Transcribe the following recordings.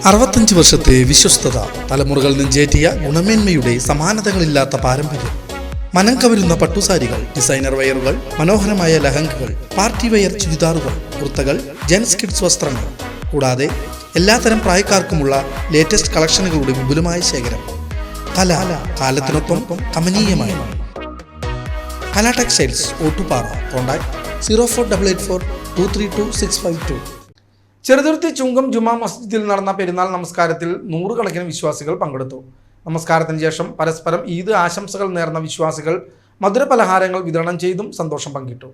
65 വർഷത്തെ വിശ്വസ്തത, തലമുറകൾ നെഞ്ചേറ്റിയ ഗുണമേന്മയുടെ സമാനതകളില്ലാത്ത പാരമ്പര്യം. മനം കവരുന്ന പട്ടുസാരികൾ, ഡിസൈനർ വെയറുകൾ, മനോഹരമായ ലഹങ്കകൾ, പാർട്ടി വെയർ ചുരിദാറുകൾ, കുർത്തകൾ, ജെൻസ് കിഡ്സ് വസ്ത്രങ്ങൾ, കൂടാതെ എല്ലാത്തരം പ്രായക്കാർക്കുമുള്ള ലേറ്റസ്റ്റ് കളക്ഷനുകളുടെ വിപുലമായ ശേഖരം. കല കാലത്തിനൊപ്പം കമനീയമായി. കല ടെക്സ്റ്റൈൽസ്, ഓട്ടുപാറ. കോൺടാക്ട് 0488423265. ചെറുതുരുത്തി ചുങ്കം ജുമാ മസ്ജിദിൽ നടന്ന പെരുന്നാൾ നമസ്കാരത്തിൽ നൂറുകണക്കിന് വിശ്വാസികൾ പങ്കെടുത്തു. നമസ്കാരത്തിന് ശേഷം പരസ്പരം ഈദ് ആശംസകൾ നേർന്ന വിശ്വാസികൾ മധുരപലഹാരങ്ങൾ വിതരണം ചെയ്തും സന്തോഷം പങ്കിട്ടു.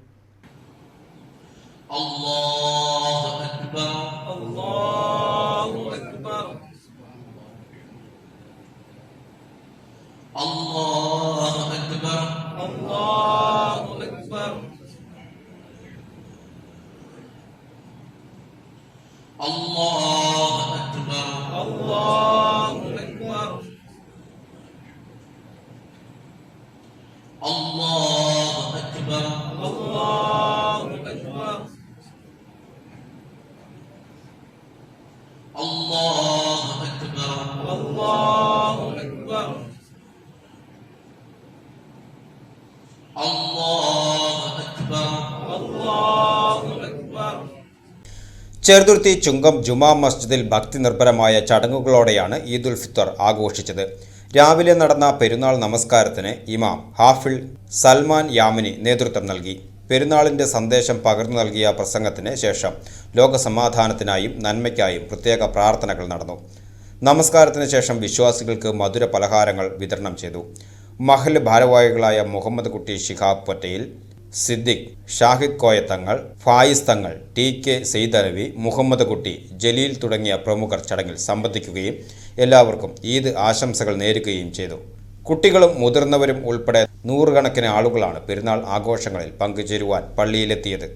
ചെറുതുരുത്തി ചുങ്കം ജുമാ മസ്ജിദിൽ ഭക്തി നിർഭരമായ ചടങ്ങുകളോടെയാണ് ഈദുൽ ഫിത്തർ ആഘോഷിച്ചത്. രാവിലെ നടന്ന പെരുന്നാൾ നമസ്കാരത്തിന് ഇമാം ഹാഫിൾ സൽമാൻ യാമിനി നേതൃത്വം നൽകി. പെരുന്നാളിൻ്റെ സന്ദേശം പകർന്നു നൽകിയ പ്രസംഗത്തിന് ശേഷം ലോകസമാധാനത്തിനായും നന്മയ്ക്കായും പ്രത്യേക പ്രാർത്ഥനകൾ നടന്നു. നമസ്കാരത്തിന് ശേഷം വിശ്വാസികൾക്ക് മധുര പലഹാരങ്ങൾ വിതരണം ചെയ്തു. മഹൽ ഭാരവാഹികളായ മുഹമ്മദ് കുട്ടി ശിഹാബ് പട്ടേൽ, സിദ്ദിഖ്, ഷാഹിദ് കോയത്തങ്ങൾ, ഫായിസ് തങ്ങൾ, ടി.കെ. സെയ്ദലവി, മുഹമ്മദ് കുട്ടി, ജലീൽ തുടങ്ങിയ പ്രമുഖർ ചടങ്ങിൽ സംബന്ധിക്കുകയും എല്ലാവർക്കും ഈദ് ആശംസകൾ നേരുകയും ചെയ്തു. കുട്ടികളും മുതിർന്നവരും ഉൾപ്പെടെ നൂറുകണക്കിന് ആളുകളാണ് പെരുന്നാൾ ആഘോഷങ്ങളിൽ പങ്കുചേരുവാൻ പള്ളിയിലെത്തിയത്.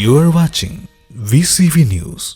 You are watching VCV News.